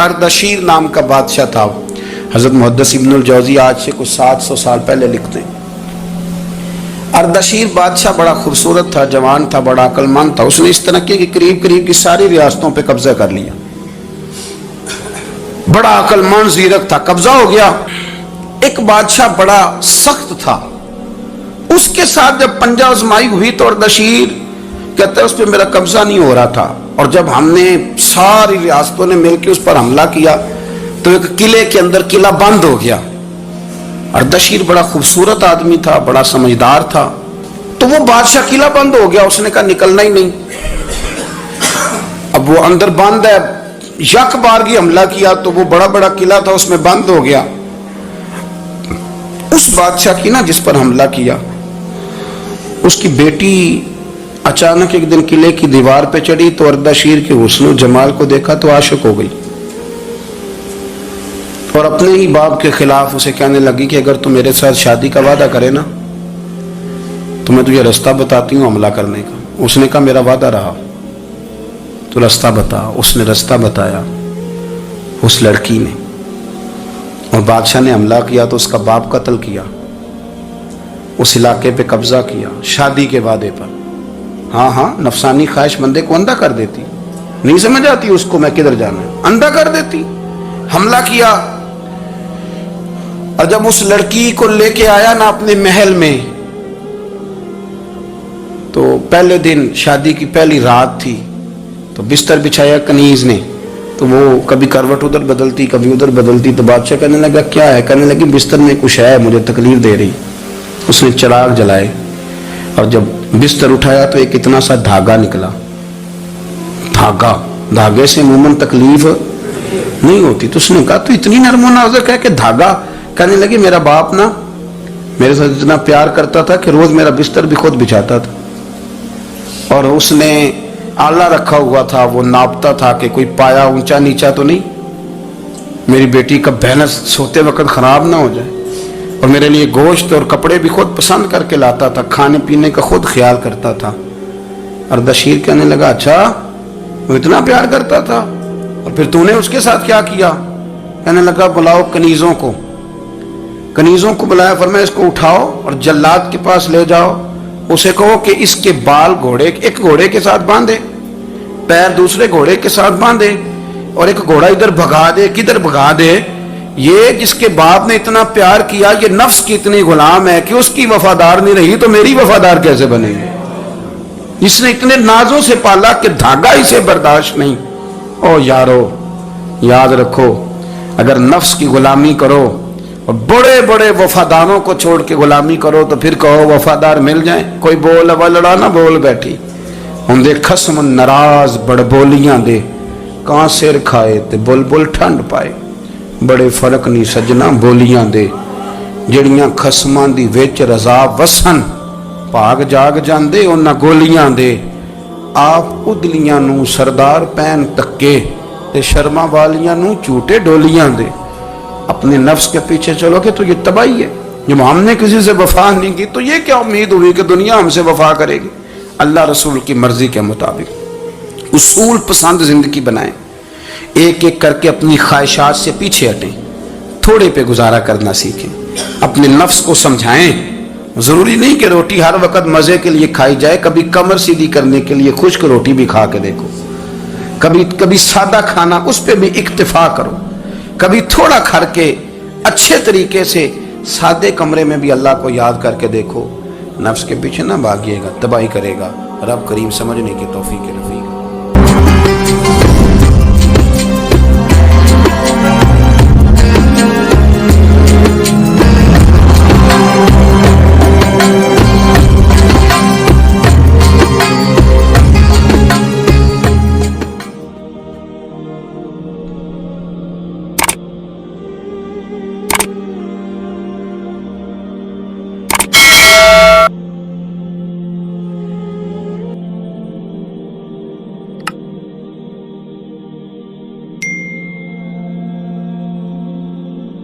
Ardashir نام کا بادشاہ تھا. حضرت محدث ابن الجوزی آج سے کچھ 700 سال پہلے لکھتے ہیں اردشیر بادشاہ بڑا خوبصورت تھا، جوان تھا، بڑا عقل مند تھا. اس نے اس طرح کہ قریب کی ساری ریاستوں پہ قبضہ کر لیا. بڑا عقل مند زیرک تھا، قبضہ ہو گیا. ایک بادشاہ بڑا سخت تھا، اس کے ساتھ جب پنجہ آزمائی ہوئی تو اردشیر کہتا ہے اس پہ میرا قبضہ نہیں ہو رہا تھا. اور جب ہم نے ساری ریاستوں نے مل کے اس پر حملہ کیا تو ایک قلعے کے اندر قلعہ بند ہو گیا. اردشیر بڑا خوبصورت آدمی تھا، بڑا سمجھدار تھا. تو وہ بادشاہ قلعہ بند ہو گیا، اس نے کہا نکلنا ہی نہیں. اب وہ اندر بند ہے، یک بارگی حملہ کیا تو وہ بڑا قلعہ تھا اس میں بند ہو گیا. اس بادشاہ کی نا جس پر حملہ کیا اس کی بیٹی اچانک ایک دن قلعے کی دیوار پہ چڑھی تو اردشیر کے حسن و جمال کو دیکھا تو عاشق ہو گئی اور اپنے ہی باپ کے خلاف اسے کہنے لگی کہ اگر تو میرے ساتھ شادی کا وعدہ کرے نا تو میں تجھے رستہ بتاتی ہوں حملہ کرنے کا. اس نے کہا میرا وعدہ رہا، تو رستہ بتا. اس نے رستہ بتایا اس لڑکی نے، اور بادشاہ نے حملہ کیا تو اس کا باپ قتل کیا، اس علاقے پہ قبضہ کیا شادی کے وعدے پر. ہاں نفسانی خواہش بندے کو اندھا کر دیتی، نہیں سمجھ آتی اس کو میں کدھر جانا ہے، اندھا کر دیتی. حملہ کیا اور جب اس لڑکی کو لے کے آیا نا اپنے محل میں تو پہلے دن شادی کی پہلی رات تھی تو بستر بچھایا کنیز نے، تو وہ کبھی کروٹ ادھر بدلتی کبھی ادھر بدلتی. تو بادشاہ کہنے لگا کیا ہے؟ کہنے لگی بستر میں کچھ ہے مجھے تکلیف دے رہی. اس نے چراغ جلائے اور جب بستر اٹھایا تو ایک اتنا سا دھاگا نکلا. دھاگے سے عموماً تکلیف نہیں ہوتی. تو اس نے کہا تو اتنی نرم و نازک ہے کہ دھاگا. کہنے لگی میرا باپ نا میرے ساتھ اتنا پیار کرتا تھا کہ روز میرا بستر بھی خود بچھاتا تھا، اور اس نے آلہ رکھا ہوا تھا، وہ ناپتا تھا کہ کوئی پایا اونچا نیچا تو نہیں، میری بیٹی کا بیلنس سوتے وقت خراب نہ ہو جائے. اور میرے لیے گوشت اور کپڑے بھی خود پسند کر کے لاتا تھا، کھانے پینے کا خود خیال کرتا تھا. اردشیر کہنے لگا اچھا وہ اتنا پیار کرتا تھا، اور پھر تو نے اس کے ساتھ کیا کیا؟ کہنے لگا بلاؤ کنیزوں کو بلایا. فرمایا اس کو اٹھاؤ اور جلاد کے پاس لے جاؤ، اسے کہو کہ اس کے بال ایک گھوڑے کے ساتھ باندھے، پیر دوسرے گھوڑے کے ساتھ باندھے، اور ایک گھوڑا ادھر بھگا دے. کدھر بھگا دے؟ یہ جس کے باپ نے اتنا پیار کیا یہ نفس کی اتنی غلام ہے کہ اس کی وفادار نہیں رہی تو میری وفادار کیسے بنے گی؟ اس نے اتنے نازوں سے پالا کہ دھاگا اسے برداشت نہیں. او یارو یاد رکھو اگر نفس کی غلامی کرو اور بڑے بڑے وفاداروں کو چھوڑ کے غلامی کرو تو پھر کہو وفادار مل جائیں. کوئی بول اب لڑا نہ بول بیٹھی ہوں دے خصم ناراض بڑ بولیاں دے کہاں سر کھائے تے بلبل ٹھنڈ پائے. بڑے فرق نہیں سجنا بولیاں دے جڑیاں خصماں دی وچ رضا وسن بھاگ جاگ جاندے انہاں گولیاں دے. آپ ادلیاں نو سردار پین تکے تے شرما والیاں نو چوٹے ڈولیاں دے. اپنے نفس کے پیچھے چلو کہ تو یہ تباہی ہے. جب ہم نے کسی سے وفا نہیں کی تو یہ کیا امید ہوئی کہ دنیا ہم سے وفا کرے گی؟ اللہ رسول کی مرضی کے مطابق اصول پسند زندگی بنائیں، ایک ایک کر کے اپنی خواہشات سے پیچھے ہٹیں، تھوڑے پہ گزارا کرنا سیکھیں، اپنے نفس کو سمجھائیں. ضروری نہیں کہ روٹی ہر وقت مزے کے لیے کھائی جائے، کبھی کمر سیدھی کرنے کے لیے خشک روٹی بھی کھا کے دیکھو. کبھی سادہ کھانا اس پہ بھی اکتفا کرو. کبھی تھوڑا کھر کے اچھے طریقے سے سادے کمرے میں بھی اللہ کو یاد کر کے دیکھو. نفس کے پیچھے نہ بھاگیے گا، تباہی کرے گا. رب کریم سمجھنے کی توفیق رفیق.